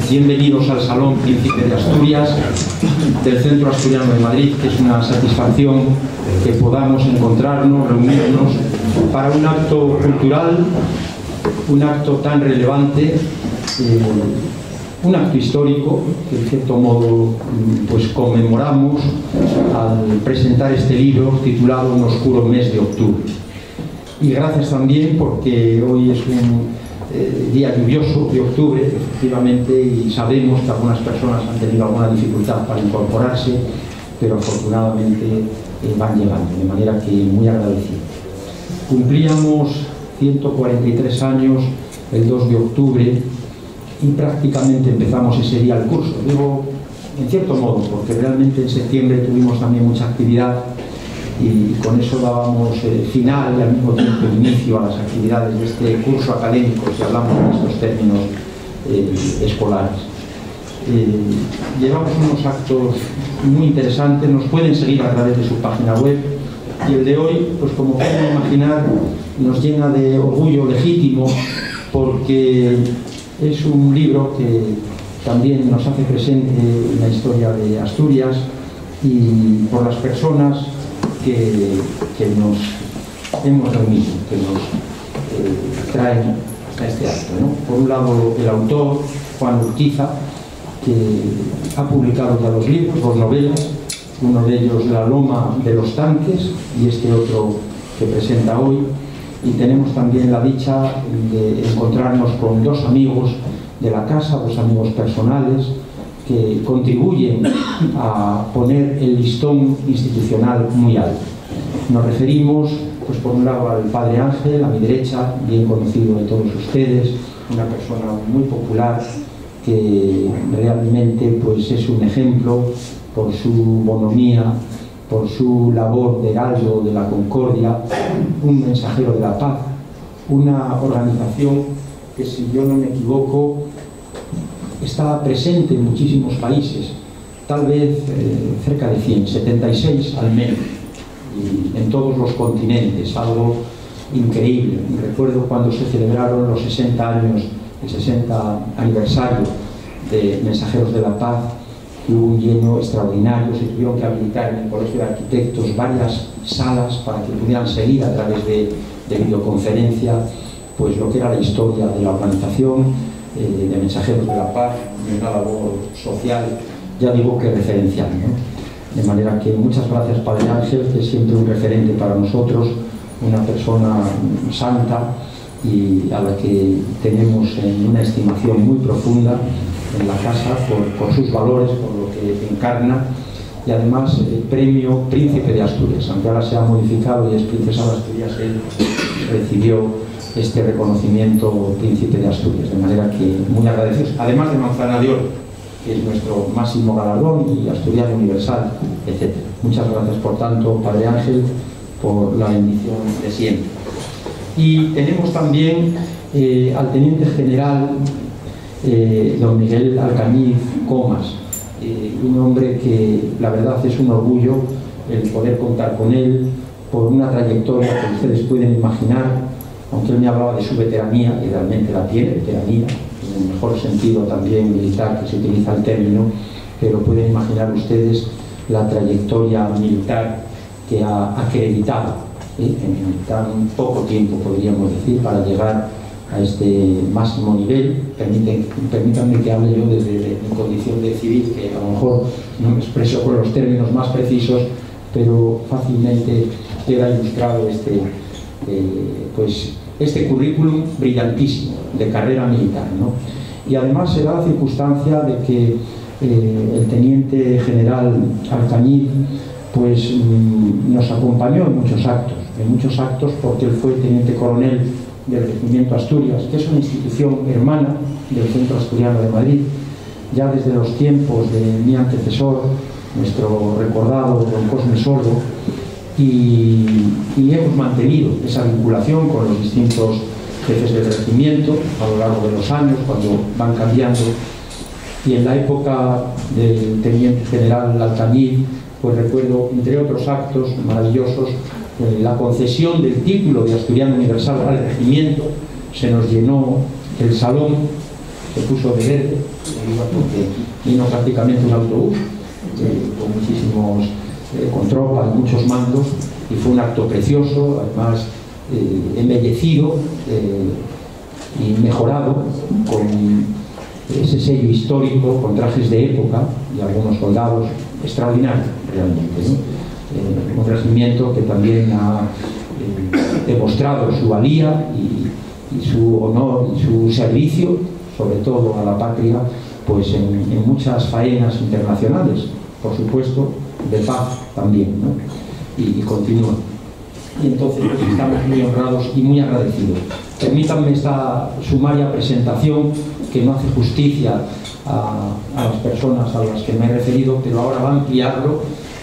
Bienvenidos al Salón Príncipe de Asturias del Centro Asturiano de Madrid, que es una satisfacción que podamos encontrarnos, reunirnos para un acto cultural, un acto tan relevante, un acto histórico que en cierto modo pues conmemoramos al presentar este libro titulado Un oscuro mes de octubre. Y gracias también porque hoy es un día lluvioso de octubre, efectivamente, y sabemos que algunas personas han tenido alguna dificultad para incorporarse, pero afortunadamente van llegando, de manera que muy agradecido. Cumplíamos 143 años el 2 de octubre y prácticamente empezamos ese día el curso. Digo, en cierto modo, porque realmente en septiembre tuvimos también mucha actividad y con eso dábamos final y al mismo tiempo inicio a las actividades de este curso académico, si hablamos en estos términos escolares. Llevamos unos actos muy interesantes, nos pueden seguir a través de su página web, y el de hoy, pues como pueden imaginar, nos llena de orgullo legítimo porque es un libro que también nos hace presente en la historia de Asturias y por las personas que nos hemos reunido, que nos traen a este acto, ¿no? Por un lado, el autor, Juan Urquiza, que ha publicado ya dos libros, dos novelas, uno de ellos La loma de los tanques y este otro que presenta hoy, y tenemos también la dicha de encontrarnos con dos amigos de la casa, dos amigos personales, que contribuyen a poner el listón institucional muy alto. Nos referimos, pues por un lado, al Padre Ángel, a mi derecha, bien conocido de todos ustedes, una persona muy popular que realmente pues, es un ejemplo por su bonomía, por su labor de gallo de la concordia, un mensajero de la paz, una organización que, si yo no me equivoco, está presente en muchísimos países, tal vez cerca de 100, 76 al menos, y en todos los continentes, algo increíble. Recuerdo cuando se celebraron los 60 años, el 60 aniversario de Mensajeros de la Paz, que hubo un lleno extraordinario, se tuvieron que habilitar en el Colegio de Arquitectos varias salas para que pudieran seguir a través de videoconferencia pues lo que era la historia de la organización de Mensajeros de la Paz, de una labor social, ya digo que referencial, ¿no? De manera que muchas gracias, Padre Ángel, que es siempre un referente para nosotros, una persona santa y a la que tenemos en una estimación muy profunda en la casa por sus valores, por lo que encarna, y además el premio Príncipe de Asturias, aunque ahora se ha modificado y es Princesa de Asturias, él recibió este reconocimiento Príncipe de Asturias, de manera que muy agradecidos, además de Manzana de Oro, que es nuestro máximo galardón, y Asturiano Universal, etc. Muchas gracias, por tanto, Padre Ángel, por la bendición de siempre. Y tenemos también al Teniente General don Miguel Alcañiz Comas, un hombre que la verdad es un orgullo el poder contar con él por una trayectoria que ustedes pueden imaginar. Aunque él me hablaba de su veteranía, y realmente la tiene, veteranía, en el mejor sentido también militar que se utiliza el término, pero pueden imaginar ustedes la trayectoria militar que ha acreditado en tan poco tiempo, podríamos decir, para llegar a este máximo nivel. Permítanme que hable yo desde mi condición de civil, que a lo mejor no me expreso con los términos más precisos, pero fácilmente queda ilustrado este currículum brillantísimo de carrera militar, ¿no? Y además se da la circunstancia de que el Teniente General Alcañiz pues nos acompañó en muchos actos porque él fue Teniente Coronel del Regimiento Asturias, que es una institución hermana del Centro Asturiano de Madrid, ya desde los tiempos de mi antecesor, nuestro recordado don Cosme Sordo, y hemos mantenido esa vinculación con los distintos jefes del regimiento a lo largo de los años, cuando van cambiando. Y en la época del Teniente General Alcañiz, pues recuerdo, entre otros actos maravillosos, la concesión del título de Asturiano Universal al regimiento. Se nos llenó el salón, se puso de verde, porque vino prácticamente un autobús con muchísimos, con tropa y muchos mandos, y fue un acto precioso, además embellecido y mejorado con ese sello histórico, con trajes de época y algunos soldados, extraordinario realmente, ¿no? Un regimiento que también ha demostrado su valía y su honor y su servicio, sobre todo a la patria, pues en muchas faenas internacionales, por supuesto, de paz también, ¿no? Y continúa. Y entonces pues, estamos muy honrados y muy agradecidos. Permítanme esta sumaria presentación que no hace justicia a las personas a las que me he referido, pero ahora va a ampliarlo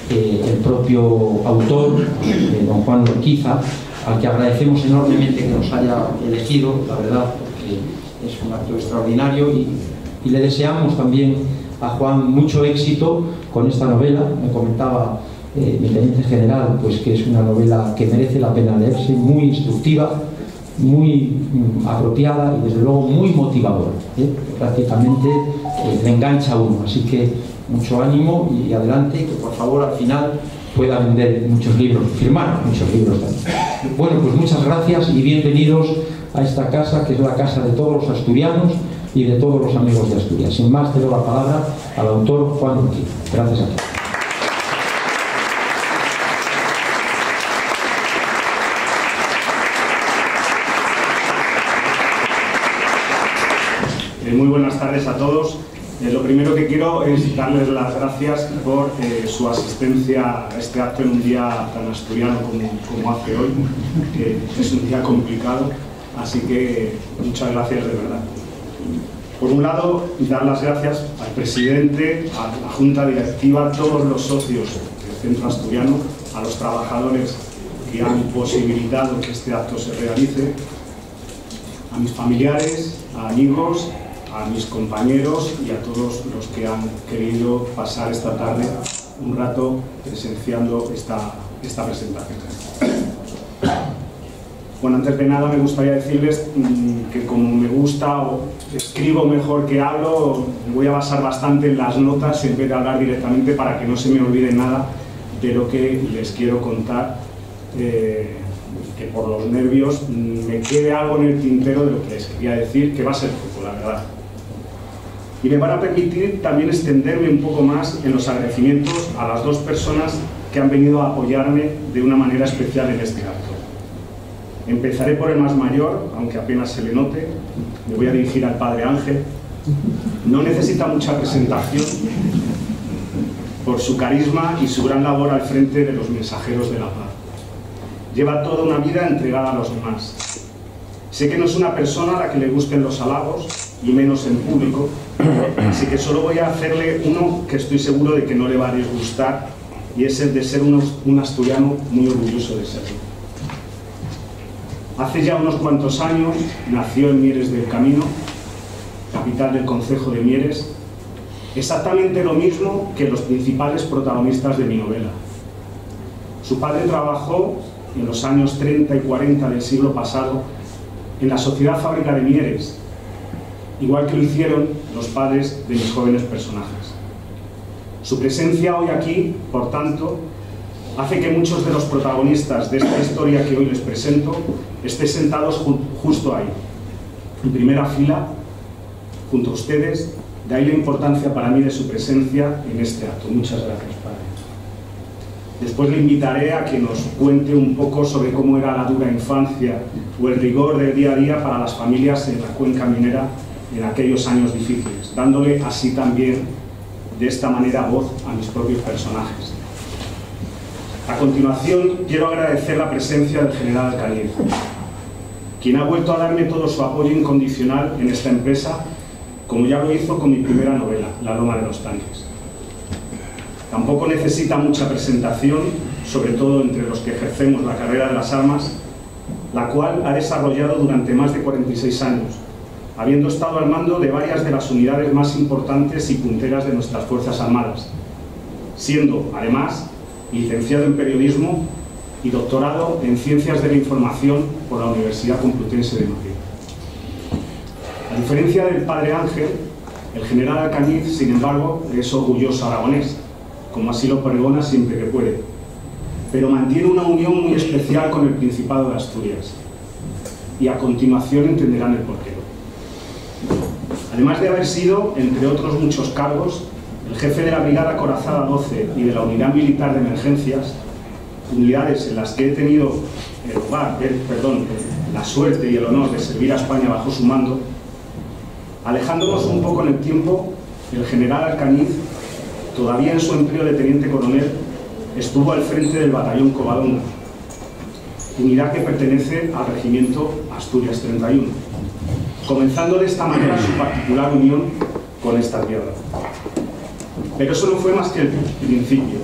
el propio autor, don Juan Urquiza, al que agradecemos enormemente que nos haya elegido, la verdad, porque es un acto extraordinario, y le deseamos también a Juan mucho éxito con esta novela. Me comentaba mi teniente general pues que es una novela que merece la pena leerse, muy instructiva, muy apropiada y desde luego muy motivadora, prácticamente le engancha a uno, así que mucho ánimo y adelante, que por favor al final pueda vender muchos libros, firmar muchos libros también. Bueno, pues muchas gracias y bienvenidos a esta casa, que es la casa de todos los asturianos y de todos los amigos de Asturias. Sin más, cedo la palabra al autor Juan Urquiza. Gracias a todos. Muy buenas tardes a todos. Lo primero que quiero es darles las gracias por su asistencia a este acto en un día tan asturiano como hace hoy, que es un día complicado, así que muchas gracias de verdad. Por un lado, dar las gracias al presidente, a la junta directiva, a todos los socios del Centro Asturiano, a los trabajadores que han posibilitado que este acto se realice, a mis familiares, a amigos, a mis compañeros y a todos los que han querido pasar esta tarde un rato presenciando esta presentación. Bueno, antes de nada me gustaría decirles que como me gusta o escribo mejor que hablo, me voy a basar bastante en las notas en vez de hablar directamente para que no se me olvide nada de lo que les quiero contar, que por los nervios me quede algo en el tintero de lo que les quería decir, que va a ser poco, la verdad. Y me van a permitir también extenderme un poco más en los agradecimientos a las dos personas que han venido a apoyarme de una manera especial en este acto. Empezaré por el más mayor, aunque apenas se le note. Me voy a dirigir al padre Ángel. No necesita mucha presentación por su carisma y su gran labor al frente de los mensajeros de la paz. Lleva toda una vida entregada a los demás. Sé que no es una persona a la que le gusten los halagos, y menos en público, así que solo voy a hacerle uno que estoy seguro de que no le va a disgustar, y es el de ser un asturiano muy orgulloso de serlo. Hace ya unos cuantos años nació en Mieres del Camino, capital del concejo de Mieres, exactamente lo mismo que los principales protagonistas de mi novela. Su padre trabajó en los años 30 y 40 del siglo pasado en la Sociedad Fábrica de Mieres, igual que lo hicieron los padres de mis jóvenes personajes. Su presencia hoy aquí, por tanto, hace que muchos de los protagonistas de esta historia que hoy les presento estén sentados justo ahí, en primera fila, junto a ustedes. De ahí la importancia para mí de su presencia en este acto. Muchas gracias, padre. Después le invitaré a que nos cuente un poco sobre cómo era la dura infancia o el rigor del día a día para las familias en la cuenca minera en aquellos años difíciles, dándole así también, de esta manera, voz a mis propios personajes. A continuación, quiero agradecer la presencia del general Alcañiz, quien ha vuelto a darme todo su apoyo incondicional en esta empresa, como ya lo hizo con mi primera novela, La Loma de los Tanques. Tampoco necesita mucha presentación, sobre todo entre los que ejercemos la carrera de las armas, la cual ha desarrollado durante más de 46 años, habiendo estado al mando de varias de las unidades más importantes y punteras de nuestras Fuerzas Armadas, siendo, además, licenciado en Periodismo y doctorado en Ciencias de la Información por la Universidad Complutense de Madrid. A diferencia del padre Ángel, El general Alcañiz, sin embargo, es orgulloso aragonés, como así lo pregona siempre que puede, pero mantiene una unión muy especial con el Principado de Asturias, y a continuación entenderán el porqué. Además de haber sido, entre otros muchos cargos, el jefe de la Brigada Acorazada 12 y de la Unidad Militar de Emergencias, unidades en las que he tenido la suerte y el honor de servir a España bajo su mando, alejándonos un poco en el tiempo, el general Alcañiz, todavía en su empleo de teniente coronel, estuvo al frente del batallón Covadonga, unidad que pertenece al regimiento Asturias 31, comenzando de esta manera su particular unión con esta tierra. Pero eso no fue más que el principio,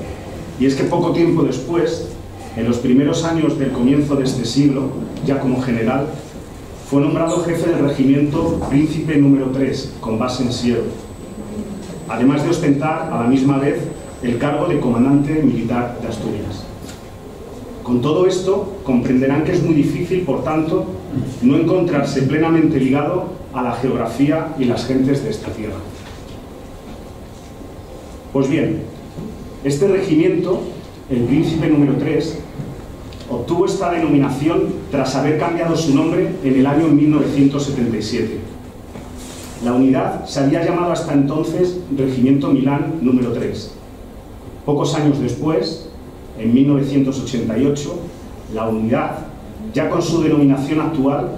y es que poco tiempo después, en los primeros años del comienzo de este siglo, ya como general, fue nombrado jefe del regimiento Príncipe número 3, con base en Siero, además de ostentar a la misma vez el cargo de comandante militar de Asturias. Con todo esto, comprenderán que es muy difícil, por tanto, no encontrarse plenamente ligado a la geografía y las gentes de esta tierra. Pues bien, este regimiento, el Príncipe número 3, obtuvo esta denominación tras haber cambiado su nombre en el año 1977. La unidad se había llamado hasta entonces Regimiento Milán número 3. Pocos años después, en 1988, la unidad, ya con su denominación actual,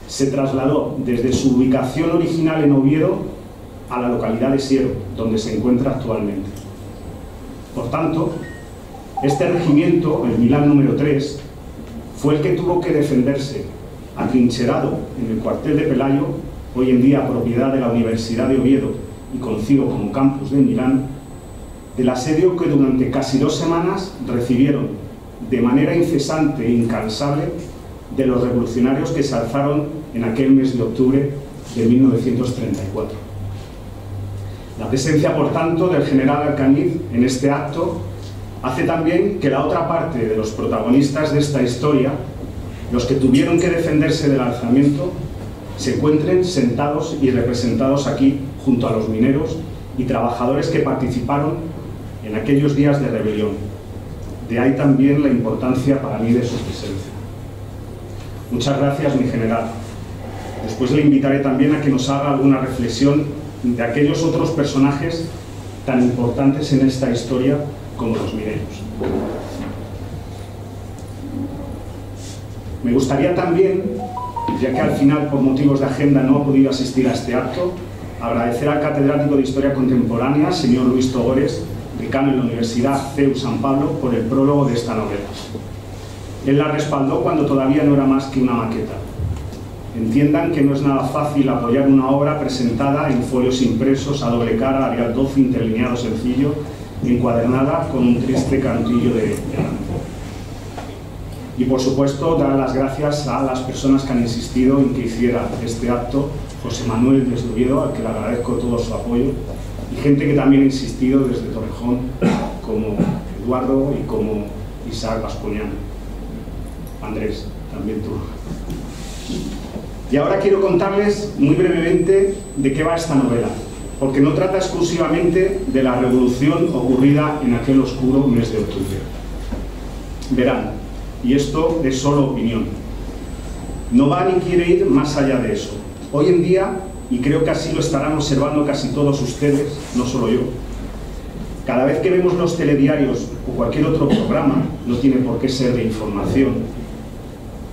se trasladó desde su ubicación original en Oviedo a la localidad de Siero, donde se encuentra actualmente. Por tanto, este regimiento, el Milán número 3, fue el que tuvo que defenderse, atrincherado en el cuartel de Pelayo, hoy en día propiedad de la Universidad de Oviedo y conocido como Campus de Milán, del asedio que durante casi 2 semanas recibieron de manera incesante e incansable de los revolucionarios que se alzaron en aquel mes de octubre de 1934. La presencia, por tanto, del general Alcañiz en este acto hace también que la otra parte de los protagonistas de esta historia, los que tuvieron que defenderse del alzamiento, se encuentren sentados y representados aquí junto a los mineros y trabajadores que participaron en aquellos días de rebelión. De ahí también la importancia para mí de su presencia. Muchas gracias, mi general. Después le invitaré también a que nos haga alguna reflexión de aquellos otros personajes tan importantes en esta historia como los mineros. Me gustaría también, ya que al final por motivos de agenda no ha podido asistir a este acto, agradecer al catedrático de Historia Contemporánea, señor Luis Togores, decano en la Universidad CEU San Pablo, por el prólogo de esta novela. Él la respaldó cuando todavía no era más que una maqueta. Entiendan que no es nada fácil apoyar una obra presentada en folios impresos a doble cara, Arial 12, interlineado sencillo, encuadernada con un triste cantillo de delante. Y por supuesto, dar las gracias a las personas que han insistido en que hiciera este acto, José Manuel desde Oviedo, al que le agradezco todo su apoyo, y gente que también ha insistido desde Torrejón, como Eduardo y como Isaac Vascoñán. Andrés, también tú. Y ahora quiero contarles muy brevemente de qué va esta novela, porque no trata exclusivamente de la revolución ocurrida en aquel oscuro mes de octubre. Verán, y esto es solo opinión, no va ni quiere ir más allá de eso. Hoy en día, y creo que así lo estarán observando casi todos ustedes, no solo yo, cada vez que vemos los telediarios o cualquier otro programa, no tiene por qué ser de información,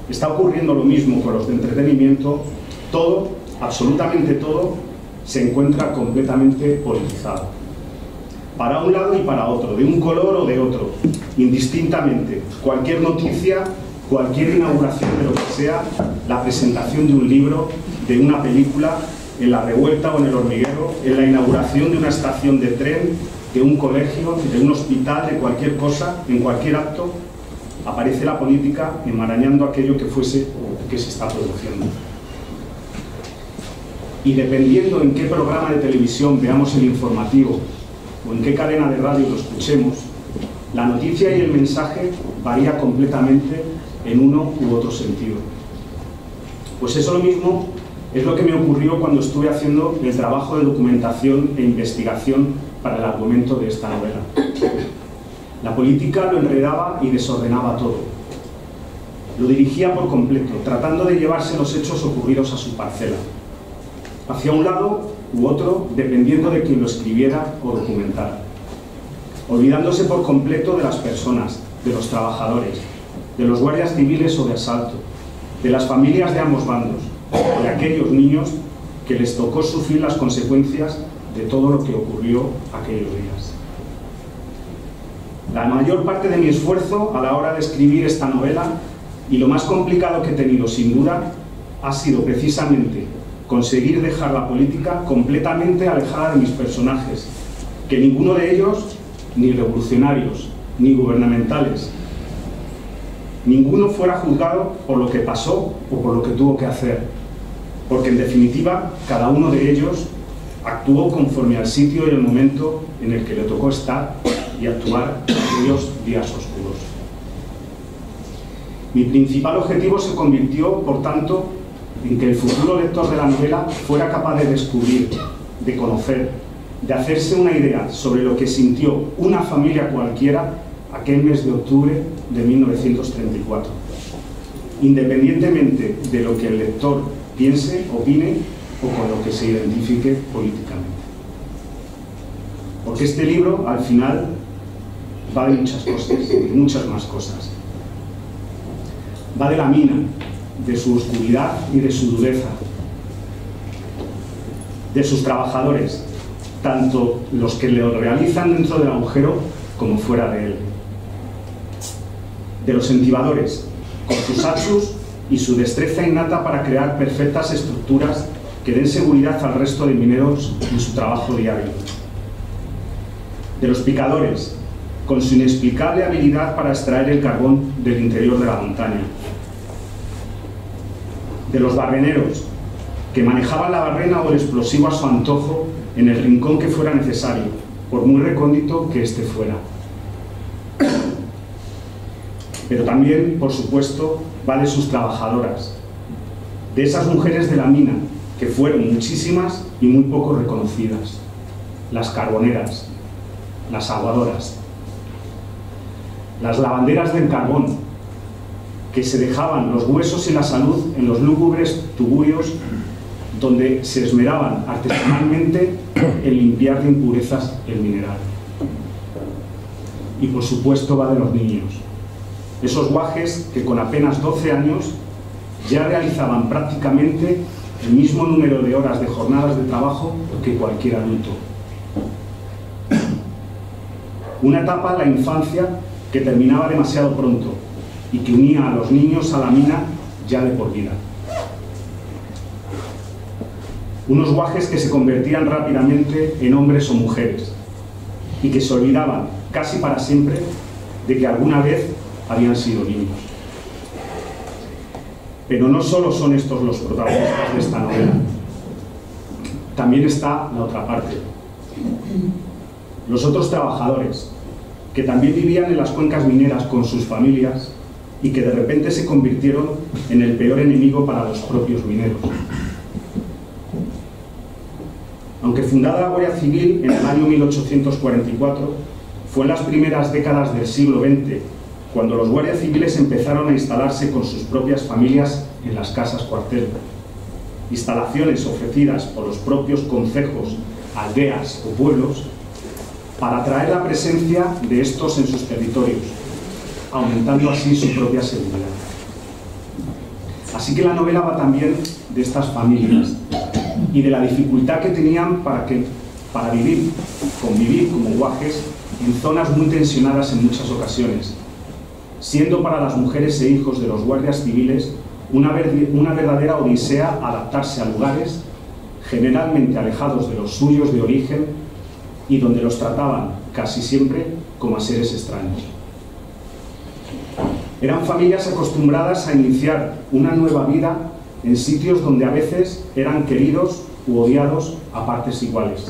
está ocurriendo lo mismo con los de entretenimiento. Todo, absolutamente todo, se encuentra completamente politizado. Para un lado y para otro, de un color o de otro, indistintamente. Cualquier noticia, cualquier inauguración de lo que sea, la presentación de un libro, de una película, en la revuelta o en el hormiguero, en la inauguración de una estación de tren, de un colegio, de un hospital, de cualquier cosa, en cualquier acto, aparece la política enmarañando aquello que fuese que se está produciendo. Y dependiendo en qué programa de televisión veamos el informativo o en qué cadena de radio lo escuchemos, la noticia y el mensaje varía completamente en uno u otro sentido. Pues eso mismo Es lo que me ocurrió cuando estuve haciendo el trabajo de documentación e investigación para el argumento de esta novela. La política lo enredaba y desordenaba todo. Lo dirigía por completo, tratando de llevarse los hechos ocurridos a su parcela, hacia un lado u otro, dependiendo de quien lo escribiera o documentara, olvidándose por completo de las personas, de los trabajadores, de los guardias civiles o de asalto, de las familias de ambos bandos, de aquellos niños que les tocó sufrir las consecuencias de todo lo que ocurrió aquellos días. La mayor parte de mi esfuerzo a la hora de escribir esta novela, y lo más complicado que he tenido sin duda, ha sido precisamente conseguir dejar la política completamente alejada de mis personajes, que ninguno de ellos, ni revolucionarios, ni gubernamentales, ninguno fuera juzgado por lo que pasó o por lo que tuvo que hacer, porque en definitiva cada uno de ellos actuó conforme al sitio y el momento en el que le tocó estar y actuar en aquellos días oscuros. Mi principal objetivo se convirtió, por tanto, en que el futuro lector de la novela fuera capaz de descubrir, de conocer, de hacerse una idea sobre lo que sintió una familia cualquiera aquel mes de octubre de 1934, independientemente de lo que el lector piense, opine o con lo que se identifique políticamente. Porque este libro, al final, va de muchas cosas, de muchas más cosas. Va de la mina, de su oscuridad y de su dureza, de sus trabajadores, tanto los que lo realizan dentro del agujero como fuera de él, de los entibadores, con sus hachos y su destreza innata para crear perfectas estructuras que den seguridad al resto de mineros en su trabajo diario, de los picadores, con su inexplicable habilidad para extraer el carbón del interior de la montaña, de los barreneros, que manejaban la barrena o el explosivo a su antojo en el rincón que fuera necesario, por muy recóndito que éste fuera. Pero también, por supuesto, va de sus trabajadoras, de esas mujeres de la mina, que fueron muchísimas y muy poco reconocidas, las carboneras, las aguadoras, las lavanderas del carbón, que se dejaban los huesos y la salud en los lúgubres tuburios donde se esmeraban artesanalmente en limpiar de impurezas el mineral. Y por supuesto va de los niños, esos guajes que con apenas 12 años ya realizaban prácticamente el mismo número de horas de jornadas de trabajo que cualquier adulto. Una etapa, la infancia, que terminaba demasiado pronto y que unía a los niños a la mina ya de por vida. Unos guajes que se convertían rápidamente en hombres o mujeres y que se olvidaban casi para siempre de que alguna vez habían sido niños. Pero no solo son estos los protagonistas de esta novela, también está la otra parte. Los otros trabajadores, que también vivían en las cuencas mineras con sus familias y que de repente se convirtieron en el peor enemigo para los propios mineros. Aunque fundada la Guardia Civil en el año 1844, fue en las primeras décadas del siglo XX cuando los guardias civiles empezaron a instalarse con sus propias familias en las casas cuartel, instalaciones ofrecidas por los propios concejos, aldeas o pueblos para atraer la presencia de estos en sus territorios, aumentando así su propia seguridad. Así que la novela va también de estas familias y de la dificultad que tenían para convivir como guajes en zonas muy tensionadas en muchas ocasiones, siendo para las mujeres e hijos de los guardias civiles una verdadera odisea adaptarse a lugares generalmente alejados de los suyos de origen y donde los trataban casi siempre como a seres extraños. Eran familias acostumbradas a iniciar una nueva vida en sitios donde a veces eran queridos u odiados a partes iguales.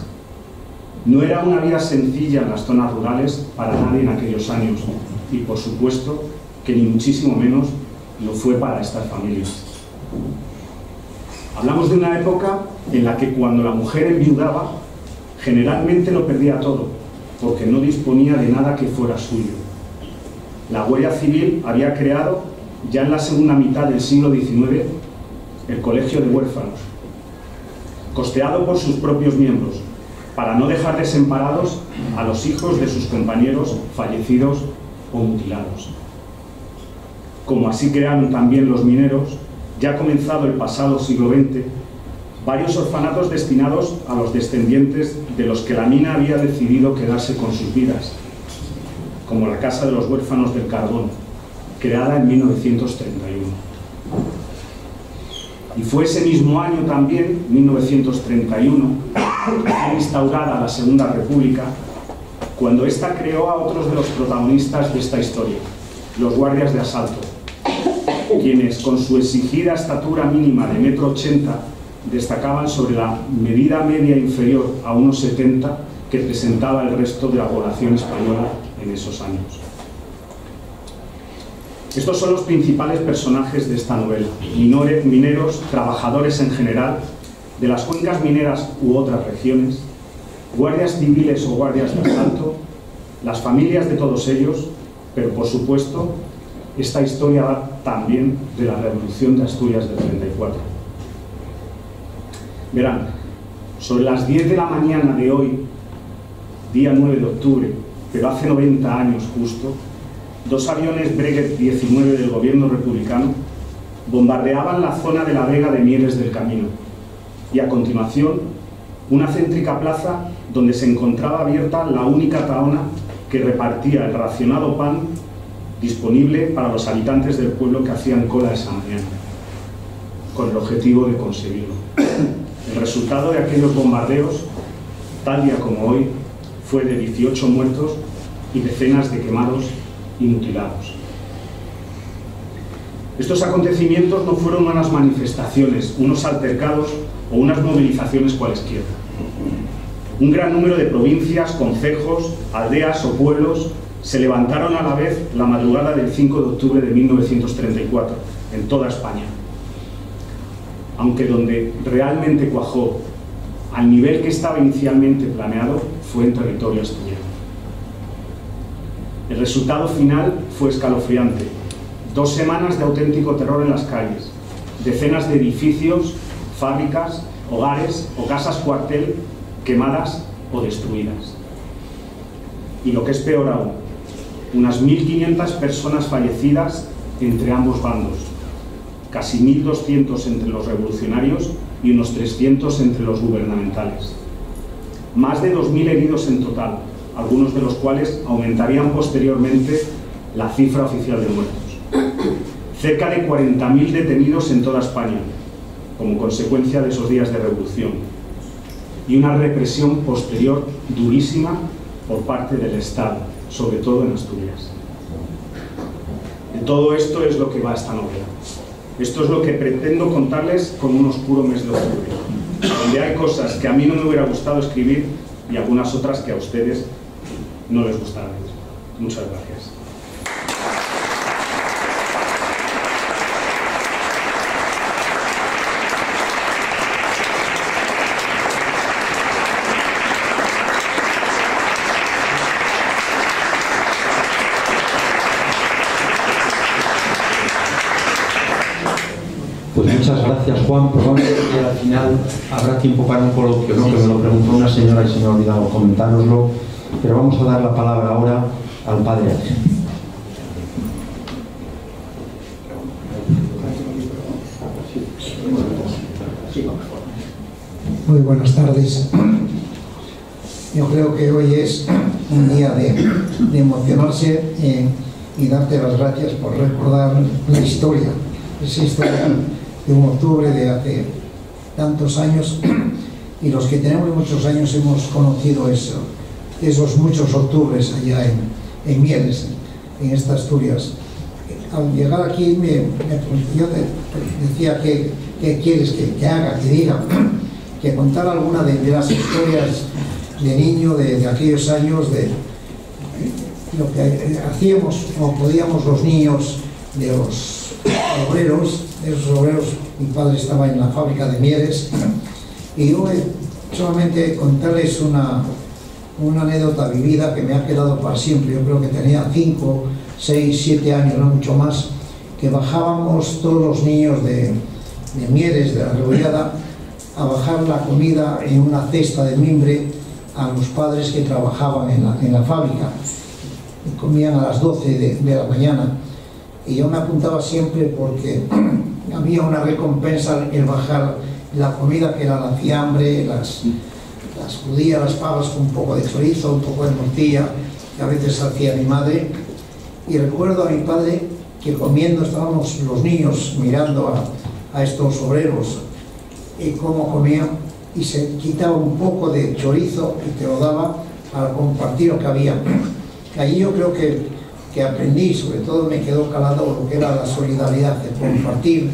No era una vida sencilla en las zonas rurales para nadie en aquellos años, y por supuesto que ni muchísimo menos lo fue para estas familias. Hablamos de una época en la que cuando la mujer enviudaba, generalmente lo perdía todo, porque no disponía de nada que fuera suyo. La Guardia Civil había creado, ya en la segunda mitad del siglo XIX, el Colegio de Huérfanos, costeado por sus propios miembros, para no dejar desamparados a los hijos de sus compañeros fallecidos o mutilados. Como así crearon también los mineros, ya comenzado el pasado siglo XX, varios orfanatos destinados a los descendientes de los que la mina había decidido quedarse con sus vidas, como la Casa de los Huérfanos del Carbón, creada en 1931. Y fue ese mismo año también, 1931, instaurada la Segunda República, cuando ésta creó a otros de los protagonistas de esta historia, los guardias de asalto, quienes con su exigida estatura mínima de 1,80 m destacaban sobre la medida media inferior a 1,70 m que presentaba el resto de la población española en esos años. Estos son los principales personajes de esta novela: mineros, trabajadores en general, de las cuencas mineras u otras regiones, guardias civiles o guardias de asalto, las familias de todos ellos, pero por supuesto, esta historia va también de la Revolución de Asturias del 34. Verán, sobre las 10 de la mañana de hoy, día 9 de octubre, pero hace 90 años justo, 2 aviones Breguet 19 del gobierno republicano bombardeaban la zona de la Vega de Mieres del Camino y a continuación una céntrica plaza donde se encontraba abierta la única taona que repartía el racionado pan disponible para los habitantes del pueblo que hacían cola esa mañana, con el objetivo de conseguirlo. El resultado de aquellos bombardeos, tal día como hoy, fue de 18 muertos y decenas de quemados y mutilados. Estos acontecimientos no fueron unas manifestaciones, unos altercados o unas movilizaciones cualesquiera. Un gran número de provincias, concejos, aldeas o pueblos se levantaron a la vez la madrugada del 5 de octubre de 1934, en toda España. Aunque donde realmente cuajó al nivel que estaba inicialmente planeado fue en territorio asturiano. El resultado final fue escalofriante. 2 semanas de auténtico terror en las calles, decenas de edificios, fábricas, hogares o casas cuartel quemadas o destruidas. Y lo que es peor aún, unas 1.500 personas fallecidas entre ambos bandos, casi 1.200 entre los revolucionarios y unos 300 entre los gubernamentales. Más de 2.000 heridos en total, algunos de los cuales aumentarían posteriormente la cifra oficial de muertos. Cerca de 40.000 detenidos en toda España, como consecuencia de esos días de revolución, y una represión posterior durísima por parte del Estado, sobre todo en Asturias. De todo esto es lo que va esta novela. Esto es lo que pretendo contarles con un oscuro mes de octubre, donde hay cosas que a mí no me hubiera gustado escribir y algunas otras que a ustedes no les gustarán. Muchas gracias. Pues muchas gracias, Juan. Probablemente al final habrá tiempo para un coloquio, ¿no? Que me lo preguntó una señora y se me ha olvidado comentároslo. Pero vamos a dar la palabra ahora al padre Ángel. Muy buenas tardes. Yo creo que hoy es un día de emocionarse y darte las gracias por recordar la historia. Esa historia de un octubre de hace tantos años, y los que tenemos muchos años hemos conocido esos muchos octubres allá en Mieres, en esta Asturias. Al llegar aquí yo te decía que quieres que haga, que diga, que contar alguna de las historias de niño de aquellos años, de lo que hacíamos o podíamos los niños de los obreros esos obreros, mi padre estaba en la fábrica de Mieres, y yo solamente contarles una anécdota vivida que me ha quedado para siempre. Yo creo que tenía 5, 6, 7 años, no mucho más, que bajábamos todos los niños de Mieres, de la Rebollada, a bajar la comida en una cesta de mimbre a los padres que trabajaban en la fábrica. Y comían a las 12 de la mañana. Y yo me apuntaba siempre porque había una recompensa el bajar la comida, que era la fiambre, las judías, las pavas con un poco de chorizo, un poco de morcilla, que a veces hacía mi madre. Y recuerdo a mi padre que comiendo, estábamos los niños mirando a estos obreros y cómo comían, y se quitaba un poco de chorizo y te lo daba para compartir lo que había. Allí yo creo que aprendí, sobre todo me quedó calado lo que era la solidaridad, el compartir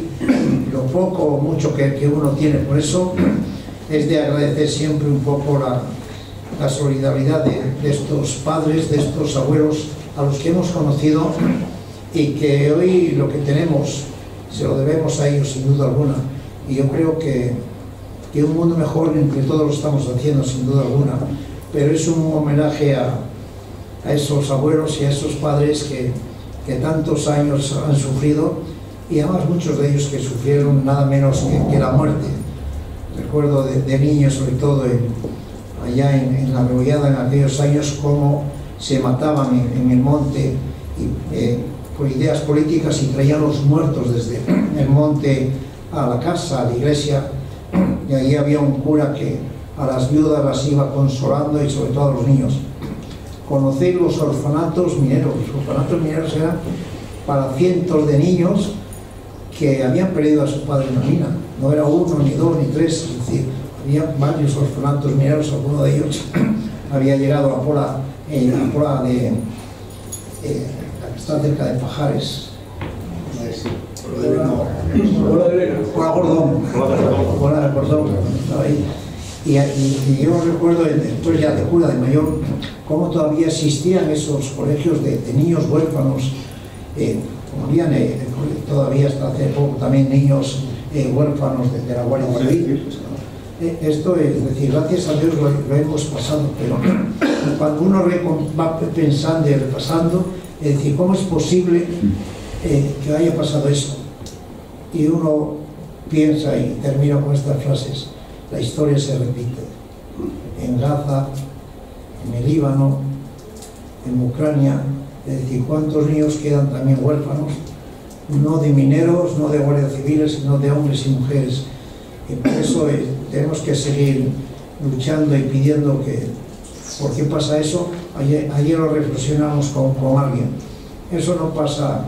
lo poco o mucho que uno tiene. Por eso es de agradecer siempre un poco la solidaridad de estos padres, de estos abuelos a los que hemos conocido, y que hoy lo que tenemos se lo debemos a ellos sin duda alguna. Y yo creo que un mundo mejor entre todos lo estamos haciendo sin duda alguna, pero es un homenaje a esos abuelos y a esos padres que tantos años han sufrido, y además muchos de ellos que sufrieron nada menos que la muerte. Recuerdo de niño, sobre todo allá en la Rebollada, en aquellos años, cómo se mataban en el monte por ideas políticas, y traían los muertos desde el monte a la casa, a la iglesia, y allí había un cura que a las viudas las iba consolando, y sobre todo a los niños. Conocí los orfanatos mineros. Los orfanatos mineros eran para cientos de niños que habían perdido a su padre en la mina. No era 1, ni 2, ni 3, es decir, había varios orfanatos mineros. Alguno de ellos había llegado a la Pola de la que está cerca de Pajares, Pola Gordón, estaba ahí. Y yo recuerdo, después ya de cura de mayor, cómo todavía existían esos colegios de niños huérfanos, como habían todavía hasta hace poco también niños huérfanos de la Guardia Civil. Esto es decir, gracias a Dios lo hemos pasado, pero cuando uno va pensando y repasando, es decir, ¿cómo es posible que haya pasado eso? Y uno piensa, y termino con estas frases: la historia se repite en Gaza, en el Líbano, en Ucrania. Es decir, ¿cuántos niños quedan también huérfanos? No de mineros, no de guardias civiles, sino de hombres y mujeres. Y por eso tenemos que seguir luchando y pidiendo que... ¿Por qué pasa eso? Ayer lo reflexionamos con alguien. Eso no pasa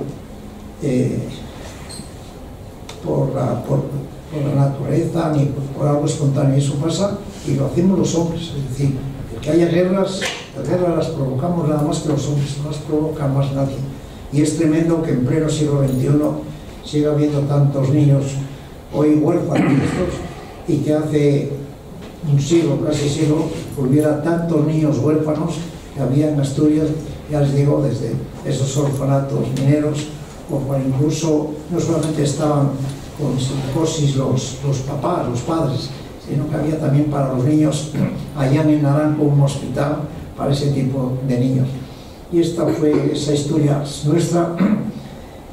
por la naturaleza ni por algo espontáneo. Eso pasa y lo hacemos los hombres. Es decir, que haya guerras, las guerras las provocamos nada más que los hombres, no las provoca más nadie. Y es tremendo que en pleno siglo XXI siga habiendo tantos niños hoy huérfanos y que hace un siglo, casi siglo, hubiera tantos niños huérfanos que había en Asturias, ya les digo, desde esos orfanatos mineros, o incluso no solamente estaban con psicosis los papás, los padres, sino que había también para los niños allá en Naranco un hospital para ese tipo de niños. Y esta fue esa historia nuestra,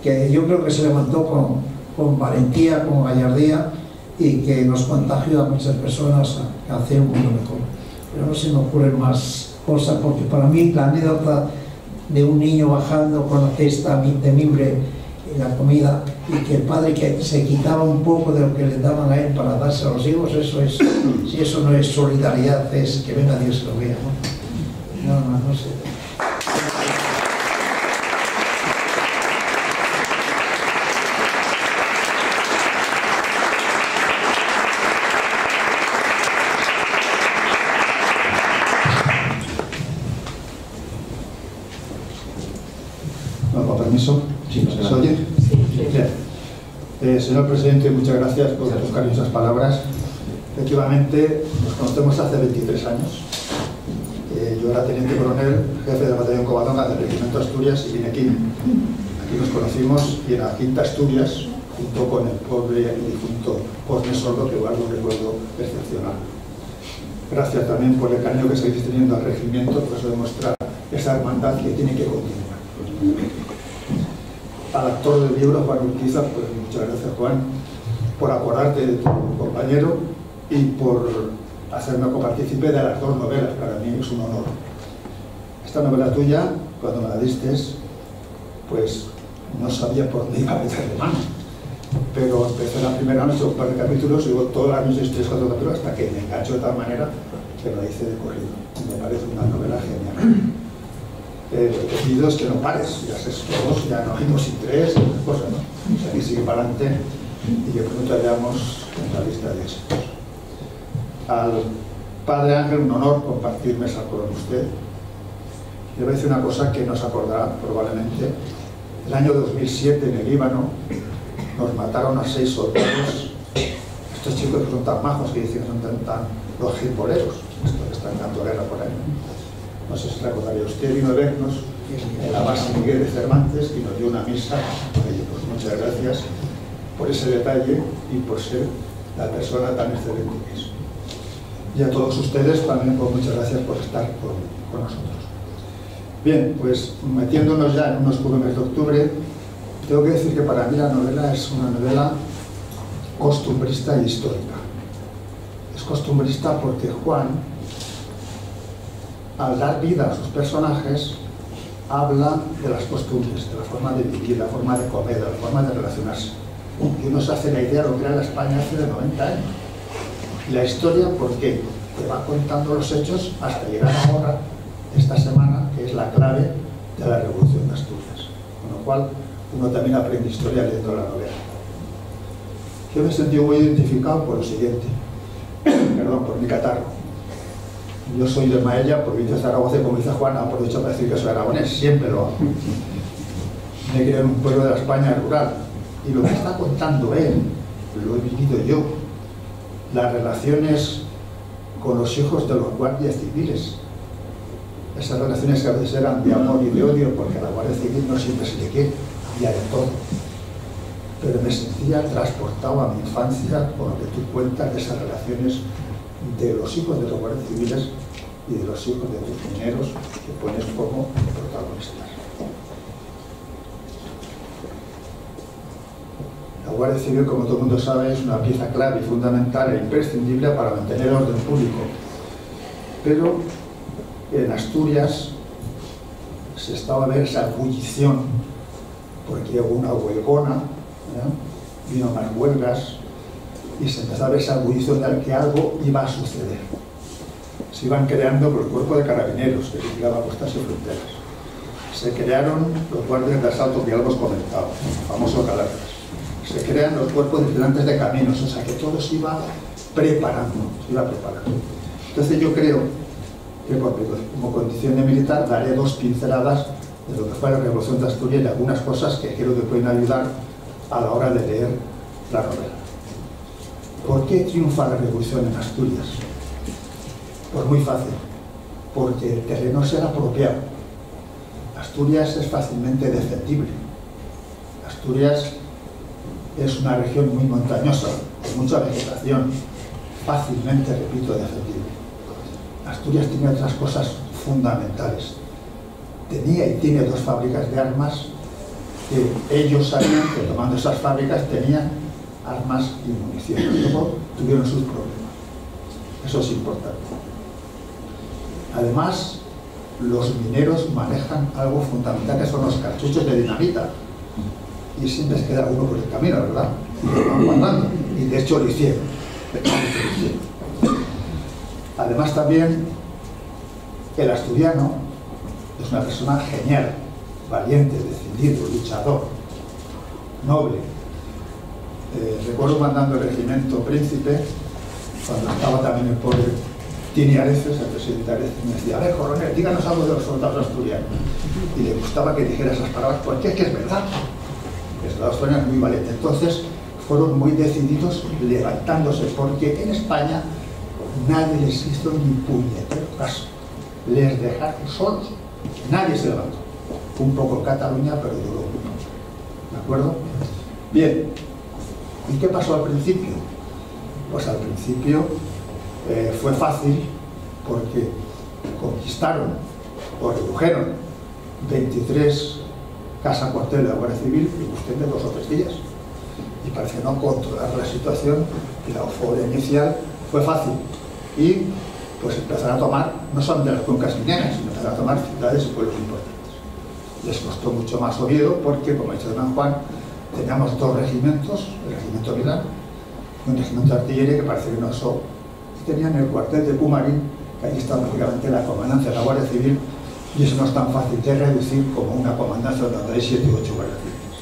que yo creo que se levantó con valentía, con gallardía, y que nos contagió a muchas personas a hacer un mundo mejor. Pero no se me ocurren más cosas, porque para mí la anécdota de un niño bajando con la cesta de mimbre en la comida, y que el padre que se quitaba un poco de lo que le daban a él para darse a los hijos, eso es, si eso no es solidaridad, es que venga Dios y lo vea, ¿no? No sé. Permiso. Sí, ¿se oye? Sí. Señor presidente, muchas gracias por sus cariñosas palabras. Efectivamente, nos conocemos hace 23 años. Yo era teniente coronel, jefe del batallón Covadonga del regimiento Asturias, y vine aquí. Aquí nos conocimos, y en la quinta Asturias, junto con el pobre y difunto Cosme Sordo, que guardo un recuerdo excepcional. Gracias también por el cariño que seguís teniendo al regimiento, pues eso demuestra esa hermandad que tiene que continuar. Al actor del libro, Juan Urquiza, pues muchas gracias, Juan, por acordarte de tu compañero y por hacerme copartícipe de las dos novelas. Para mí es un honor. Esta novela tuya, cuando me la diste, pues no sabía por dónde iba a meter de mano. Pero empecé la primera noche un par de capítulos y luego todas las noches 3 o 4 capítulos hasta que me engancho de tal manera que lo hice de corrido. Me parece una novela genial. Lo que pido es que no pares, ya sé todos, ya no vimos sin 3, esas cosas, ¿no? O sea, que sigue para adelante y que pronto veamos en la lista de éxitos. Al padre Ángel, un honor compartir mesa con usted. Le voy a decir una cosa que nos acordará probablemente. El año 2007 en el Líbano nos mataron a 6 soldados. Estos chicos que son tan majos que dicen que son tan los gilboleros, estos que están dando guerra por ahí. No sé si recordaría usted, vino a vernos en la base Miguel de Cervantes y nos dio una misa. Oye, pues muchas gracias por ese detalle y por ser la persona tan excelente que es. Y a todos ustedes también, pues muchas gracias por estar con nosotros. Bien, pues metiéndonos ya en unos pocos meses de octubre, tengo que decir que para mí la novela es una novela costumbrista e histórica. Es costumbrista porque Juan, al dar vida a sus personajes, habla de las costumbres, de la forma de vivir, la forma de comer, de la forma de relacionarse. Y uno se hace la idea de lo que era la España hace de 90 años. Y la historia, ¿por qué? Te va contando los hechos hasta llegar ahora, esta semana, que es la clave de la Revolución de Asturias. Con lo cual, uno también aprende historia leyendo la novela. Yo me he sentido muy identificado por lo siguiente. Perdón, por mi catarro. Yo soy de Maella, provincia de Zaragoza, y como dice Juan, aprovecho para decir que soy aragonés, siempre lo hago. Me he criado en un pueblo de la España rural, y lo que está contando él, lo he vivido yo. Las relaciones con los hijos de los guardias civiles. Esas relaciones que a veces eran de amor y de odio, porque a la Guardia Civil no siempre se le quiere, y hay de todo. Pero me sentía transportado a mi infancia con lo que tú cuentas de esas relaciones de los hijos de los guardias civiles y de los hijos de los mineros que pones como protagonistas. La Guardia Civil, como todo el mundo sabe, es una pieza clave y fundamental e imprescindible para mantener el orden público. Pero en Asturias se estaba a ver esa ebullición, porque hubo una huelgona, vino más huelgas, y se empezó a ver esa ebullición de que algo iba a suceder. Se iban creando por el cuerpo de carabineros, que vigilaba costas y fronteras. Se crearon los guardias de asalto que ya hemos comentado, el famoso Calarcas. Se crean los cuerpos de vigilantes de caminos, o sea que todo se iba preparando, Entonces yo creo que como condición de militar daré 2 pinceladas de lo que fue la Revolución de Asturias y algunas cosas que creo que pueden ayudar a la hora de leer la novela. ¿Por qué triunfa la Revolución en Asturias? Pues muy fácil, porque el terreno es el apropiado. Asturias es fácilmente defendible. Asturias es una región muy montañosa, con mucha vegetación, fácilmente, repito, defendible. Asturias tiene otras cosas fundamentales. Tenía y tiene 2 fábricas de armas que ellos sabían que tomando esas fábricas tenían armas y munición. Luego tuvieron sus problemas. Eso es importante. Además, los mineros manejan algo fundamental que son los cartuchos de dinamita. Y siempre se queda uno por el camino, ¿verdad? Y lo van guardando. Y de hecho lo hicieron. Además también, el asturiano es una persona genial, valiente, decidido, luchador, noble. Recuerdo mandando el regimiento Príncipe, cuando estaba también el pobre Tini Areces, el presidente Areces, me decía: a ver, coronel, díganos algo de los soldados asturianos. Y le gustaba que dijera esas palabras, porque es que es verdad. El soldado asturiano es muy valiente. Entonces fueron muy decididos levantándose, porque en España nadie les hizo ni puñetero caso. Les dejaron solos. Nadie se levantó. Un poco en Cataluña, pero duró mucho. ¿De acuerdo? Bien, ¿Y qué pasó al principio? Pues al principio fue fácil porque conquistaron o redujeron 23 casas cuartel de la Guardia Civil en cuestión de 2 o 3 días. Y parece no controlar la situación y la euforia inicial fue fácil. Y pues empezaron a tomar, no solamente las cuencas mineras, sino empezaron a tomar ciudades y pueblos importantes. Les costó mucho más Oviedo porque, como ha dicho Don Juan, teníamos 2 regimientos, el regimiento Milán y un regimiento de artillería que parece que no son. Y tenían el cuartel de Pumarín, que ahí está lógicamente la comandancia de la Guardia Civil, y eso no es tan fácil de reducir como una comandancia donde hay 7 u 8 guardias civiles.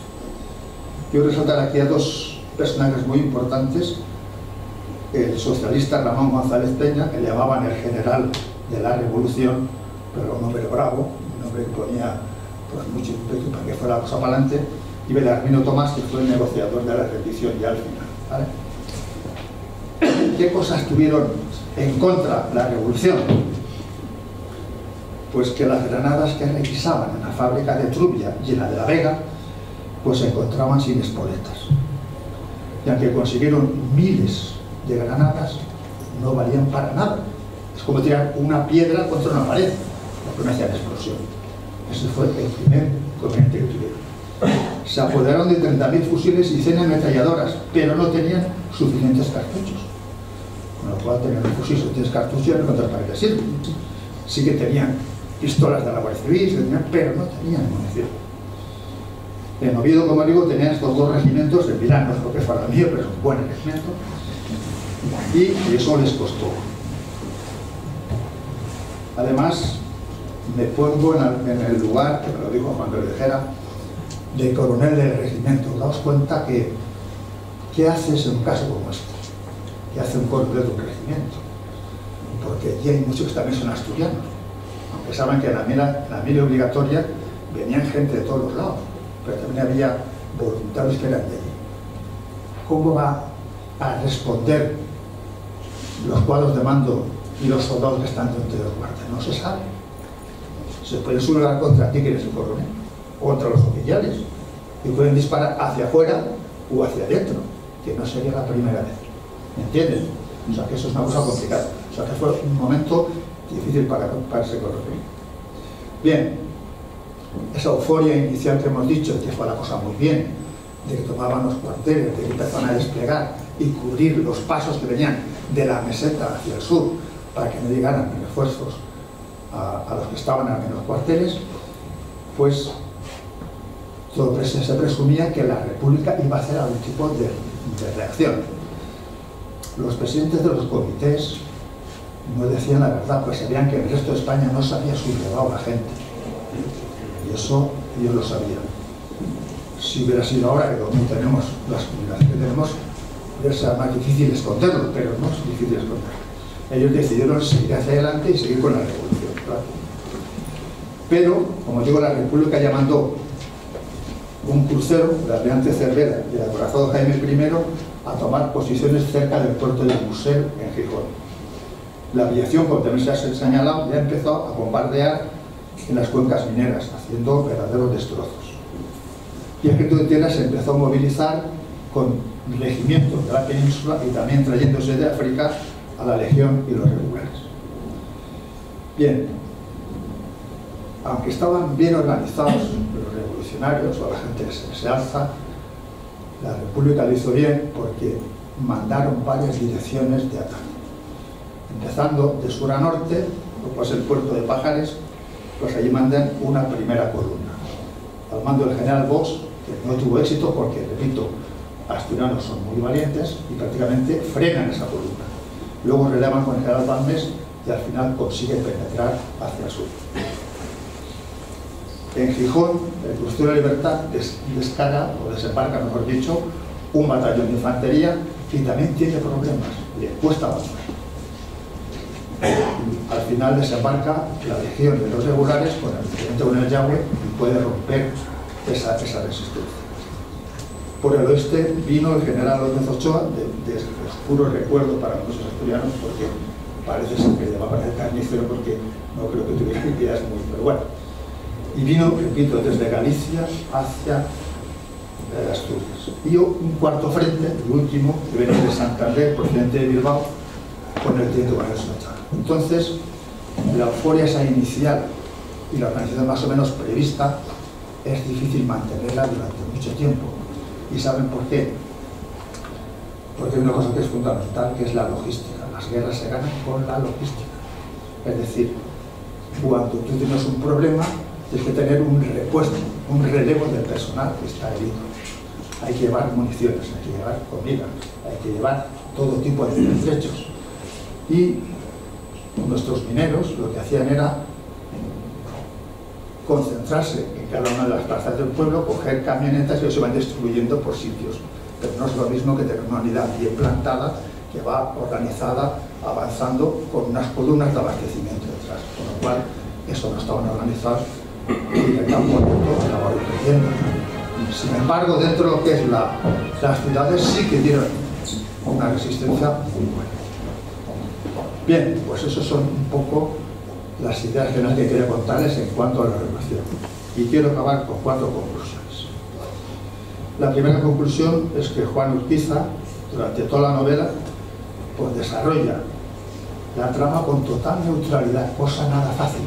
Quiero resaltar aquí a 2 personajes muy importantes: el socialista Ramón González Peña, que le llamaban el general de la Revolución, pero un hombre bravo, un hombre que ponía pues, mucho imperio para que fuera la cosa para adelante, y Belarmino Tomás, que fue el negociador de la rendición ya al final, ¿vale? ¿Qué cosas tuvieron en contra la Revolución? Pues que las granadas que requisaban en la fábrica de Trubia y en la de La Vega pues se encontraban sin espoletas, y aunque consiguieron miles de granadas no valían para nada. Es como tirar una piedra contra una pared, porque no hacían explosión. Ese fue el primer inconveniente que tuvieron. Se apoderaron de 30.000 fusiles y 100 ametralladoras, pero no tenían suficientes cartuchos, con lo cual tenían un fusil, si tienes cartuchos, no encontrar para qué sirve. Sí que tenían pistolas de la Guardia Civil, pero no tenían munición. En Oviedo, como digo, tenían estos 2 regimientos, en Milán no es lo que fuera mío, pero es un buen regimiento, y eso les costó. Además, me pongo en el lugar, que me lo dijo Juan de Lejera, de coronel del regimiento. Daos cuenta que ¿qué haces en un caso como este? ¿Qué hace un coronel de un regimiento? Porque allí hay muchos que también son asturianos, aunque saben que en la mili obligatoria venían gente de todos los lados, pero también había voluntarios que eran de allí. ¿Cómo va a responder los cuadros de mando y los soldados que están dentro del cuartel? No se sabe. Se pueden sublevar contra ti, que eres el coronel, o contra los oficiales, y pueden disparar hacia afuera o hacia adentro, que no sería la primera vez. ¿Me entienden? O sea que eso es una cosa complicada. O sea que fue un momento difícil para ese coronel. Bien, esa euforia inicial que hemos dicho, que fue la cosa muy bien, de que tomaban los cuarteles, de que empezaban a desplegar y cubrir los pasos que venían de la meseta hacia el sur para que no llegaran refuerzos a los que estaban en los cuarteles, pues se presumía que la República iba a hacer algún tipo de reacción. Los presidentes de los comités no decían la verdad, pues sabían que en el resto de España no se había sublevado la gente, y eso ellos lo sabían. Si hubiera sido ahora que como tenemos las comunicaciones que tenemos, hubiera sido más difícil esconderlo, pero no es difícil esconderlo. Ellos decidieron seguir hacia adelante y seguir con la revolución, claro. Pero, como digo, la República ya mandó un crucero, el almirante Cervera y el acorazado Jaime I, a tomar posiciones cerca del puerto de Musel, en Gijón. La aviación, como también se ha señalado, ya empezó a bombardear en las cuencas mineras, haciendo verdaderos destrozos. Y el ejército de tierra se empezó a movilizar con regimientos de la península y también trayéndose de África a la Legión y los regulares. Bien, aunque estaban bien organizados los revolucionarios o la gente que se alza, la República lo hizo bien porque mandaron varias direcciones de ataque. Empezando de sur a norte, pues el puerto de Pajares, pues allí mandan una primera columna, al mando del general Bosch, que no tuvo éxito porque, repito, asturianos son muy valientes y prácticamente frenan esa columna. Luego relevan con el general Balmes y al final consiguen penetrar hacia el sur. En Gijón, el crucero de Libertad descarga, o desembarca, mejor dicho, un batallón de infantería y también tiene problemas, le cuesta avanzar. Al final desembarca la Legión de los regulares con el presidente con el Yagüe y puede romper esa resistencia. Por el oeste vino el general López Ochoa, de oscuro recuerdo para muchos asturianos, porque parece ser que le va a parecer carnicero, porque no creo que tuviera ideas muy... pero bueno. Y vino, repito, desde Galicia hacia de Asturias. Y un cuarto frente, el último, que viene de Santander, procedente de Bilbao, con el teniente coronel Socha. Entonces, la euforia esa inicial y la organización más o menos prevista es difícil mantenerla durante mucho tiempo. ¿Y saben por qué? Porque hay una cosa que es fundamental, que es la logística. Las guerras se ganan con la logística. Es decir, cuando tú tienes un problema, tienes que tener un repuesto, un relevo del personal que está herido. Hay que llevar municiones, hay que llevar comida, hay que llevar todo tipo de pertrechos. Y nuestros mineros lo que hacían era concentrarse en cada una de las plazas del pueblo, coger camionetas y los iban distribuyendo por sitios. Pero no es lo mismo que tener una unidad bien plantada que va organizada, avanzando con unas columnas de abastecimiento detrás. Con lo cual, eso no estaban organizados y el campo abierto acababa perdiendo. Sin embargo, dentro de lo que es las ciudades sí que dieron una resistencia muy buena. Bien, pues eso son un poco las ideas generales que quería contarles en cuanto a la revolución. Y quiero acabar con 4 conclusiones. La primera conclusión es que Juan Urquiza, durante toda la novela, pues desarrolla la trama con total neutralidad, cosa nada fácil.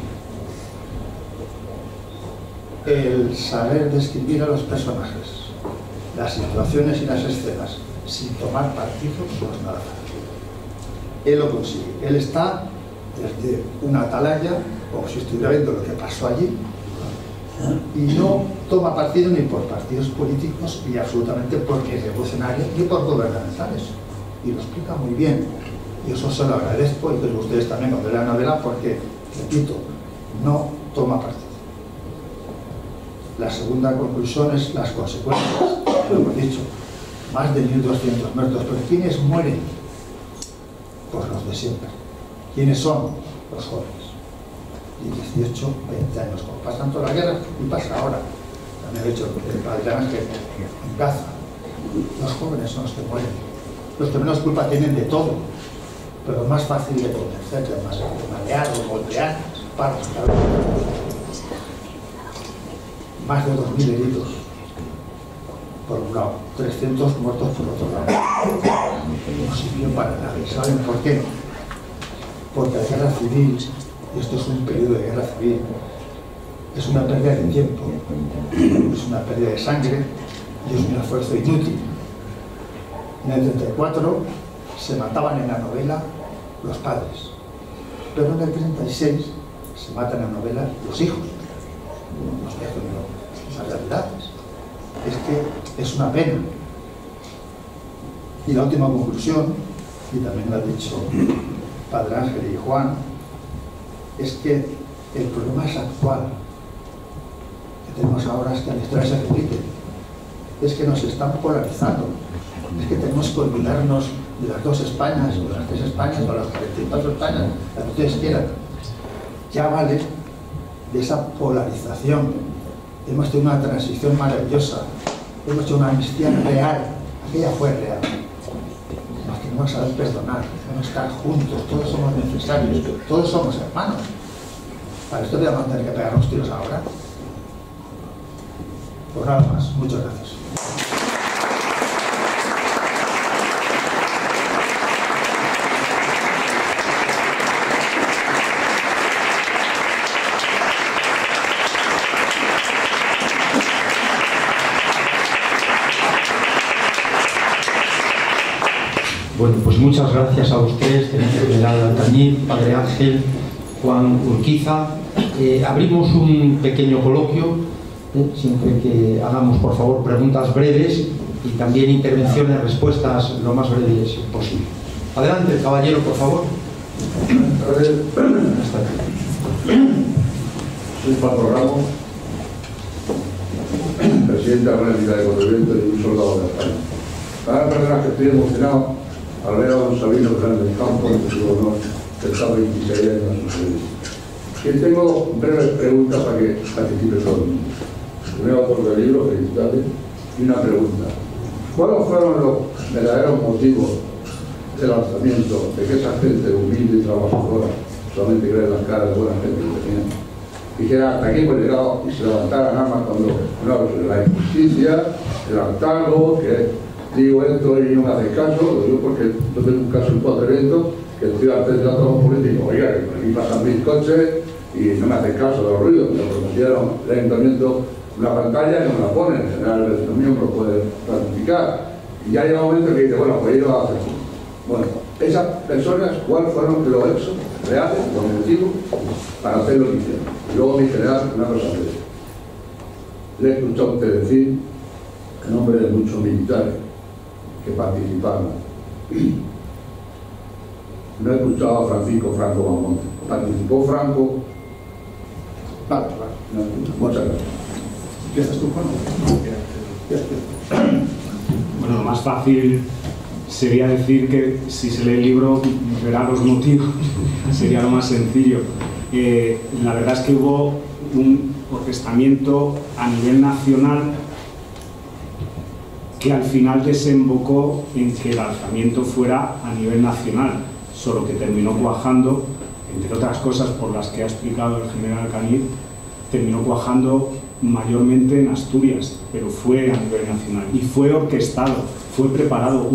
El saber describir a los personajes, las situaciones y las escenas, sin tomar partido, no es nada fácil. Él lo consigue. Él está desde una atalaya, como si estuviera viendo lo que pasó allí, y no toma partido ni por partidos políticos, ni absolutamente por revolucionarios, ni por gubernamentales. Y lo explica muy bien. Y eso se lo agradezco, y creo que ustedes también cuando lean la novela, porque, repito, no toma partido. La segunda conclusión es las consecuencias. Lo hemos dicho, más de 1.200 muertos. ¿Pero quiénes mueren? Pues los de siempre. ¿Quiénes son? Los jóvenes. Y 18, 20 años, como pasan toda la guerra, y pasa ahora. También he dicho el padre Ángel en Gaza. Los jóvenes son los que mueren. Los que menos culpa tienen de todo, pero más fácil de convencer, de malear o golpear para buscar. Más de 2.000 heridos por un lado, 300 muertos por otro lado. No sirvió para nada. ¿Saben por qué? Porque la guerra civil, y esto es un periodo de guerra civil, es una pérdida de tiempo, es una pérdida de sangre y es un esfuerzo inútil. En el 34 se mataban en la novela los padres, pero en el 36 se matan en la novela los hijos. No estoy haciendo las realidades. Es que es una pena. Y la última conclusión, y también lo ha dicho Padre Ángel y Juan, es que el problema es actual. Que tenemos ahora es que la historia se repite. Es que nos están polarizando. Es que tenemos que olvidarnos de las 2 Españas, o de las 3 Españas, o de las 44 Españas, las que ustedes quieran. Ya vale de esa polarización. Hemos tenido una transición maravillosa, hemos hecho una amnistía real, aquella fue real. Nos tenemos que saber perdonar, tenemos que estar juntos, todos somos necesarios, todos somos hermanos. ¿Para esto te vamos a tener que pegar los tiros ahora? Pues nada más, muchas gracias. Bueno, pues muchas gracias a ustedes, Teniente General Alcañiz, Padre Ángel, Juan Urquiza. Abrimos un pequeño coloquio, siempre que hagamos, por favor, preguntas breves y también intervenciones, respuestas lo más breves posible. Adelante, caballero, por favor. Soy Pablo Ramos, presidente de la Unidad de Contribuyentes y un soldado de España. La verdad es que estoy emocionado al ver a don Sabino Fernández Campos, en su honor, que está 26 años en su servicio. Y tengo breves preguntas para que participe todo el mundo. Primero, autor del libro, felicidades, y una pregunta. ¿Cuáles fueron los verdaderos motivos del lanzamiento de que esa gente humilde y trabajadora, solamente cree en las caras de buena gente que tenían, dijera hasta aquí hemos llegado y se levantaran armas cuando no, sobre la injusticia, el hartazgo, que digo esto y no me hace caso, lo digo porque yo tengo un caso en Pontevedra, que estoy antes de otro político, oiga, que aquí pasan 1000 coches y no me hacen caso de los ruidos, me lo prometieron el ayuntamiento una pantalla y no me la ponen, en general el vecino mío me lo puede ratificar. Y ya llega un momento que dice, bueno, pues yo lo hago. Bueno, esas personas, ¿cuáles fueron los hechos reales, los motivos, para hacer lo que hicieron? Y luego mi general, una cosa que le he escuchado a usted decir, en nombre de muchos militares que participaron. No he escuchado a Francisco Franco Bahamonde. ¿Participó Franco? Vale. Muchas gracias. ¿Empiezas tú, Juan? Bueno, lo más fácil sería decir que si se lee el libro verá los motivos, sería lo más sencillo. La verdad es que hubo un orquestamiento a nivel nacional que al final desembocó en que el alzamiento fuera a nivel nacional, solo que terminó cuajando, entre otras cosas por las que ha explicado el general Caniz, terminó cuajando mayormente en Asturias, pero fue a nivel nacional y fue orquestado, fue preparado.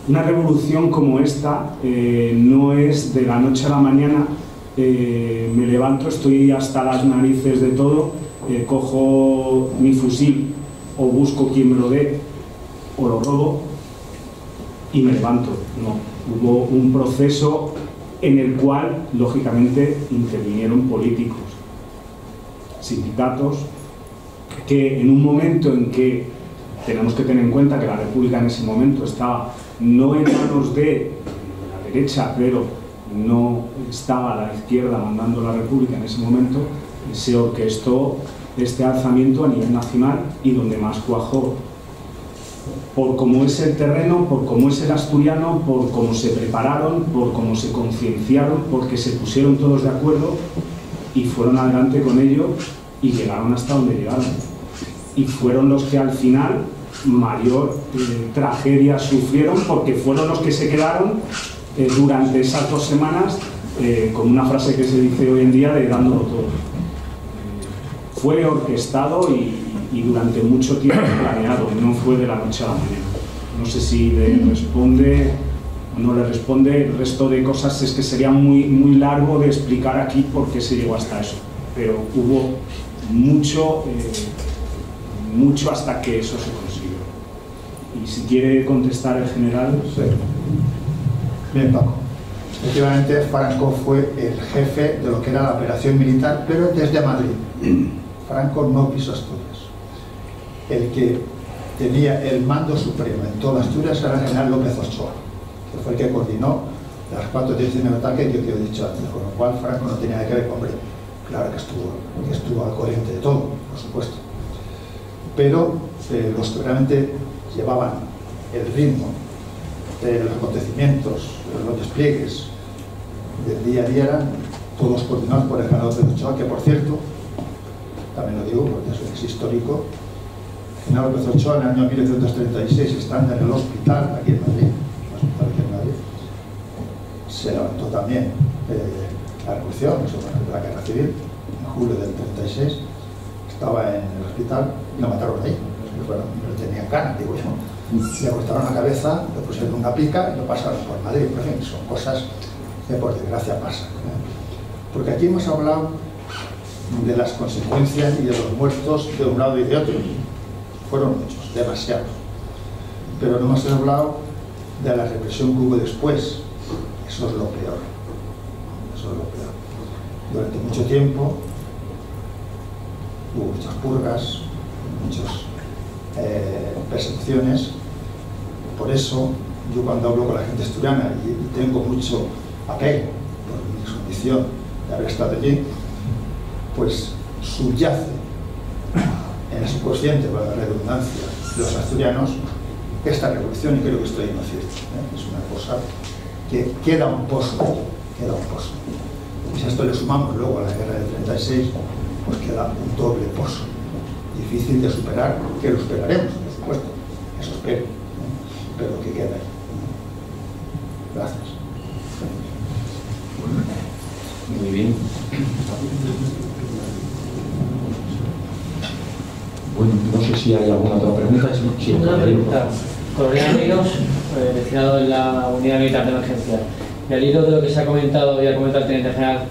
Una revolución como esta no es de la noche a la mañana, me levanto, estoy hasta las narices de todo, cojo mi fusil o busco quien me lo dé o lo robo y me levanto. No, hubo un proceso en el cual lógicamente intervinieron políticos, sindicatos, que en un momento en que tenemos que tener en cuenta que la República en ese momento estaba no en manos de la derecha, pero no estaba la izquierda mandando la República en ese momento, se orquestó este alzamiento a nivel nacional y donde más cuajó, por cómo es el terreno, por cómo es el asturiano, por cómo se prepararon, por cómo se concienciaron, porque se pusieron todos de acuerdo y fueron adelante con ello y llegaron hasta donde llegaron. Y fueron los que al final mayor tragedia sufrieron, porque fueron los que se quedaron durante esas 2 semanas con una frase que se dice hoy en día de dándolo todo. Fue orquestado y durante mucho tiempo planeado, no fue de la noche a la mañana. No sé si le responde o no le responde. El resto de cosas es que sería muy largo de explicar aquí por qué se llegó hasta eso, pero hubo mucho hasta que eso se consiguió. Y si quiere contestar el general... Sí. Bien, Paco. Efectivamente, Franco fue el jefe de lo que era la operación militar, pero desde Madrid. Franco no pisó Asturias. El que tenía el mando supremo en toda Asturias era el general López Ochoa, que fue el que coordinó las 4 direcciones de ataque que he dicho antes, con lo cual Franco no tenía nada que ver. Hombre, claro que estuvo al corriente de todo, por supuesto. Pero los que realmente llevaban el ritmo de los acontecimientos, los despliegues del día a día eran todos coordinados por el general López Ochoa, que por cierto, también lo digo porque eso es histórico, el general López Ochoa en el año 1936, estando en el hospital aquí en Madrid, se levantó también la revolución, la guerra civil, en julio del 36, estaba en el hospital y lo mataron ahí. Bueno, no tenían ganas, digo yo. Le cortaron la cabeza, le pusieron una pica y lo pasaron por Madrid. Por ejemplo, son cosas que por desgracia pasan. Porque aquí hemos hablado de las consecuencias y de los muertos de un lado y de otro. Fueron muchos, demasiados. Pero no hemos hablado de la represión que hubo después. Eso es lo peor. Eso es lo peor. Durante mucho tiempo hubo muchas purgas, muchas persecuciones. Por eso yo cuando hablo con la gente asturiana y tengo mucho apego por mi condición de haber estado allí, pues subyace en el subconsciente, para la redundancia de los asturianos, esta revolución, y creo que estoy en lo cierto. Es una cosa que queda un pozo, queda un pozo. Y si a esto le sumamos luego a la guerra del 36, pues queda un doble pozo, difícil de superar, que lo superaremos, por supuesto, eso espero, pero que queda ahí. Gracias. Muy bien. Bueno, no sé si hay alguna otra pregunta. Sí, una pregunta. Coronel Ríos, destinado en la Unidad Militar de Emergencia. Y al hilo de lo que se ha comentado, había comentado el Teniente General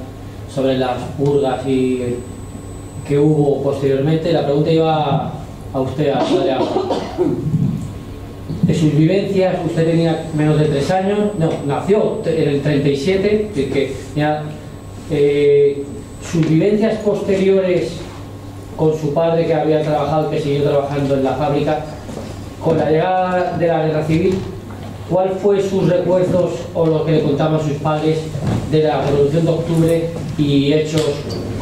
sobre las purgas y que hubo posteriormente, la pregunta iba a usted, a Padre Ágora. De sus vivencias, usted tenía menos de 3 años, no, nació en el 37, que ya, sus vivencias posteriores con su padre, que había trabajado, que siguió trabajando en la fábrica, con la llegada de la guerra civil, ¿cuál fue sus recuerdos o lo que le contaban sus padres de la Revolución de Octubre y hechos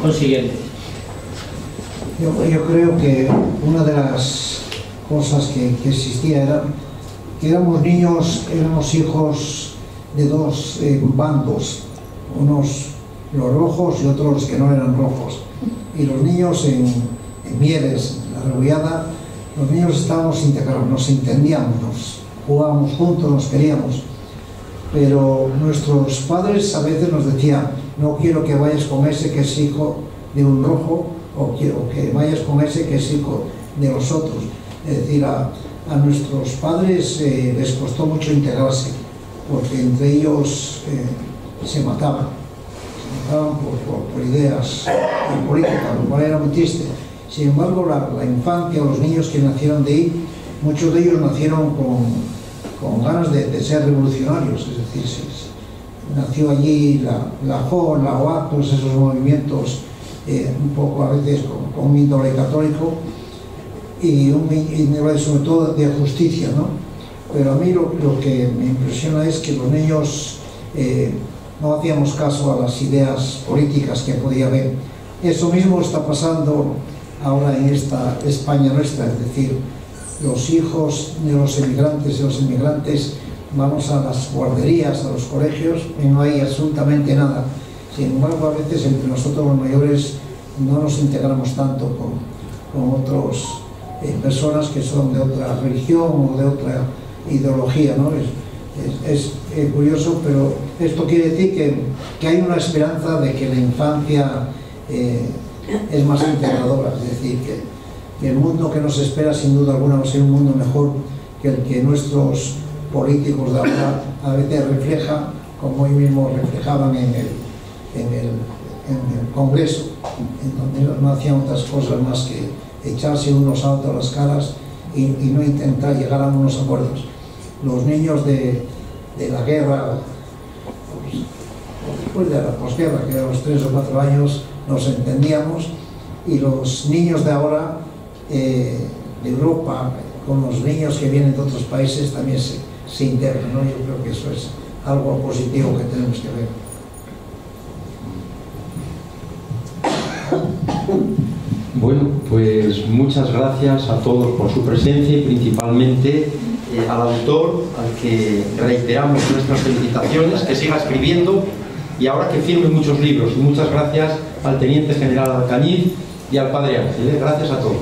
consiguientes? Yo creo que una de las cosas que existía era que éramos niños, éramos hijos de dos bandos, unos los rojos y otros los que no eran rojos. Y los niños en Mieres, en la Rebullada, los niños estábamos integrados, nos entendíamos, nos jugábamos juntos, nos queríamos. Pero nuestros padres a veces nos decían: no quiero que vayas con ese que es hijo de un rojo, o quiero que vayas con ese que es hijo de los otros. Es decir, a nuestros padres les costó mucho integrarse, porque entre ellos se mataban por ideas políticas, lo cual era muy triste. Sin embargo, la infancia, los niños que nacieron de ahí, muchos de ellos nacieron con ganas de ser revolucionarios. Es decir, nació allí la JO, la OAC, todos esos movimientos un poco a veces con un índole católico y un índole sobre todo de justicia, ¿no? Pero a mí lo que me impresiona es que los niños no hacíamos caso a las ideas políticas que podía haber. Eso mismo está pasando ahora en esta España nuestra, es decir, los hijos de los emigrantes y los inmigrantes vamos a las guarderías, a los colegios y no hay absolutamente nada. Sin embargo, a veces entre nosotros los mayores no nos integramos tanto con otras personas que son de otra religión o de otra ideología, ¿no? Es curioso, pero esto quiere decir que hay una esperanza de que la infancia es más integradora, es decir, que el mundo que nos espera sin duda alguna va a ser un mundo mejor que el que nuestros políticos de ahora a veces reflejan, como hoy mismo reflejaban en el Congreso, en donde no hacían otras cosas más que echarse unos a otros las caras y no intentar llegar a unos acuerdos. Los niños de la guerra, después de la posguerra, que a los 3 o 4 años nos entendíamos, y los niños de ahora, de Europa, con los niños que vienen de otros países, también se integran, ¿no? Yo creo que eso es algo positivo que tenemos que ver. Bueno, pues muchas gracias a todos por su presencia y principalmente al autor, al que reiteramos nuestras felicitaciones, que siga escribiendo y ahora que firme muchos libros. Y muchas gracias al Teniente General Alcañiz y al Padre Ángel. Gracias a todos.